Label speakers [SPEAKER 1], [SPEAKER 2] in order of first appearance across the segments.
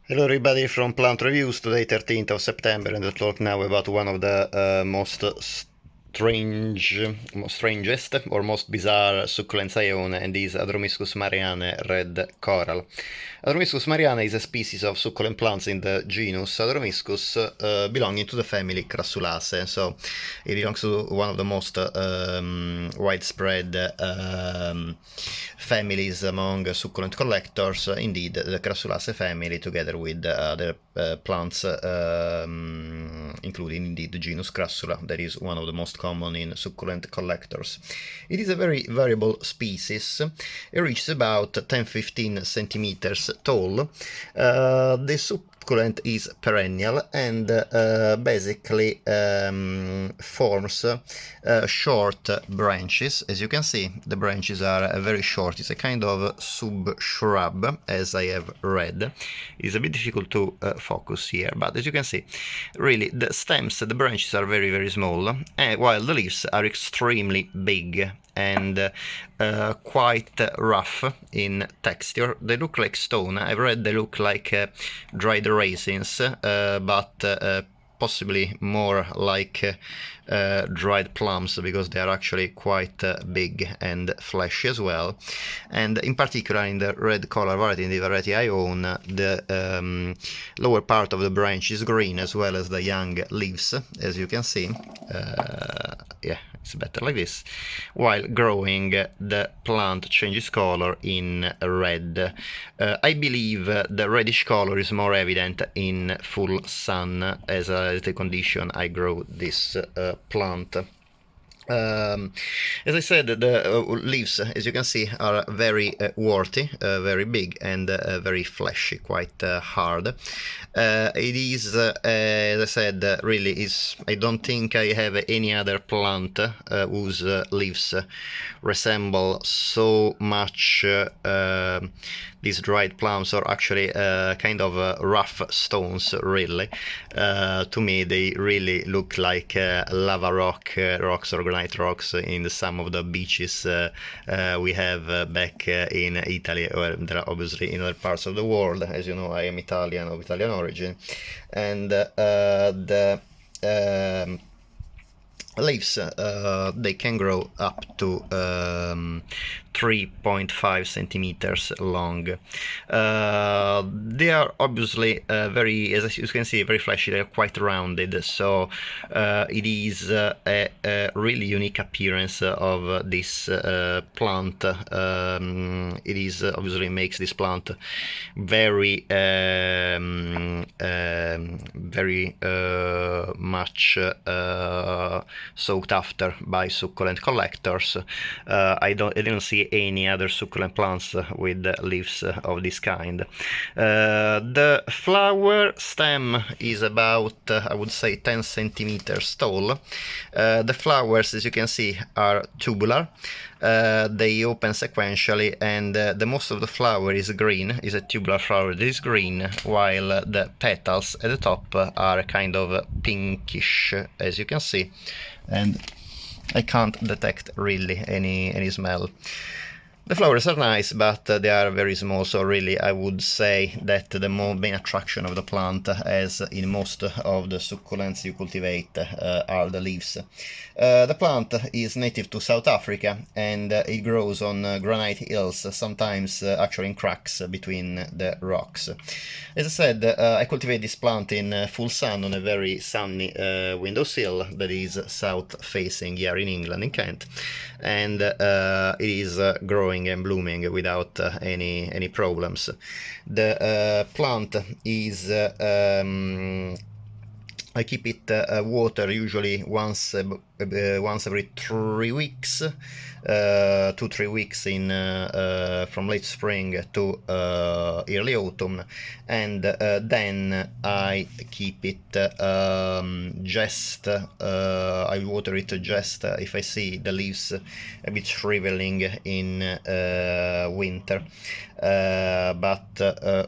[SPEAKER 1] Hello everybody from Plant Reviews, today 13th of September, and we'll talk now about one of the strangest or most bizarre succulents I own, and is Adromischus marianae red coral. Adromischus marianae is a species of succulent plants in the genus Adromischus, belonging to the family Crassulaceae. So it belongs to one of the most widespread families among succulent collectors. Indeed, the Crassulaceae family, together with other plants, including indeed the genus Crassula, that is one of the most common in succulent collectors. It is a very variable species. It reaches about 10-15 centimeters tall. The succulent is perennial and basically forms short branches. As you can see, the branches are very short. It's a kind of sub-shrub, as I have read. It's a bit difficult to focus here, but as you can see, really the stems, the branches are very, very small, while the leaves are extremely big and quite rough in texture. They look like stone. I've read they look like dried raisins, but possibly more like dried plums, because they are actually quite big and fleshy as well. And in particular, in the red color variety, in the variety I own, the lower part of the branch is green, as well as the young leaves, as you can see. Yeah, it's better like this. While growing, the plant changes color in red. I believe the reddish color is more evident in full sun, as the condition I grow this plant. As I said, the leaves, as you can see, are very warty, very big, and very fleshy, quite hard. It is, as I said, really is. I don't think I have any other plant whose leaves resemble so much these dried plums, or actually kind of rough stones, really. To me, they really look like lava rocks or granite rocks in some of the beaches we have back in Italy, or there are obviously in other parts of the world. As you know, I am Italian, of Italian origin, and the leaves, they can grow up to 3.5 centimeters long. They are obviously very, as you can see, very fleshy. They are quite rounded, so it is a really unique appearance of this plant. It is obviously makes this plant very very much sought after by succulent collectors. I didn't see any other succulent plants with leaves of this kind. The flower stem is about, I would say, 10 centimeters tall. The flowers, as you can see, are tubular. They open sequentially, and the most of the flower is green, is a tubular flower that is green, while the petals at the top are kind of pinkish, as you can see, and I can't detect really any smell. The flowers are nice, but they are very small, so really I would say that the main attraction of the plant, as in most of the succulents you cultivate, are the leaves. The plant is native to South Africa, and it grows on granite hills, sometimes actually in cracks between the rocks. As I said, I cultivate this plant in full sun on a very sunny windowsill that is south-facing here in England, in Kent, and it is growing and blooming without any problems. The plant is I keep it water usually once every 3 weeks, 2-3 weeks in from late spring to early autumn, and then I keep it just I water it just if I see the leaves a bit shriveling in winter. But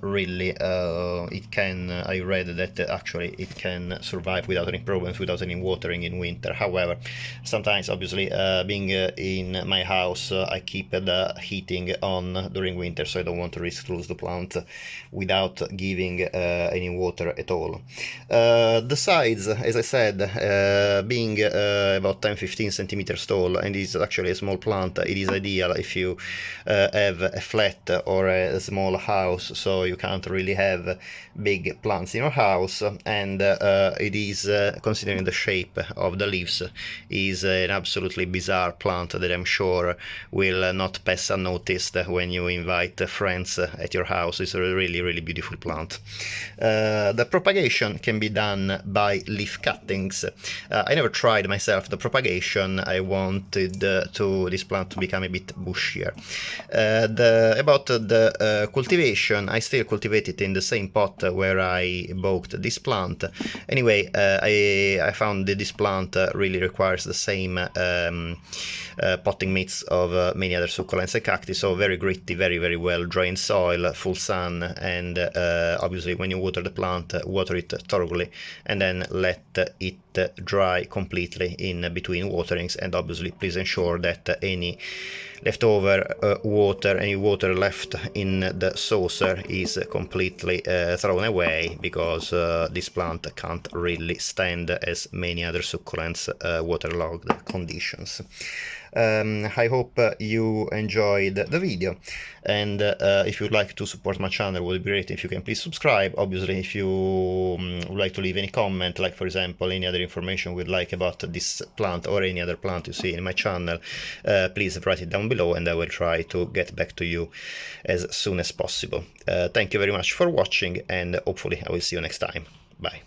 [SPEAKER 1] really it can, I read that actually it can survive without any problems, without any watering in winter. However, Sometimes, obviously, being in my house, I keep the heating on during winter, so I don't want to risk to lose the plant without giving any water at all. The size, as I said, being about 10-15 centimeters tall, and is actually a small plant, it is ideal if you have a flat or a small house, so you can't really have big plants in your house, and it is, considering the shape of the leaves, is an absolutely bizarre plant that I'm sure will not pass unnoticed when you invite friends at your house. It's a really beautiful plant. The propagation can be done by leaf cuttings. I never tried myself the propagation. I wanted this plant to become a bit bushier. About the cultivation, I still cultivate it in the same pot where I bought this plant. Anyway, I found that this plant really requires the same potting mix of many other succulents and cacti, so very gritty, very well drained soil, full sun, and obviously when you water the plant, water it thoroughly and then let it dry completely in between waterings, and obviously please ensure that any leftover water, any water left in the saucer, is completely thrown away, because this plant can't really stand as many other succulents waterlogged conditions. I hope you enjoyed the video, and if you'd like to support my channel, it would be great if you can please subscribe. Obviously, if you would like to leave any comment, like for example any other information you would like about this plant or any other plant you see in my channel, please write it down below and I will try to get back to you as soon as possible. Thank you very much for watching, and hopefully I will see you next time. Bye.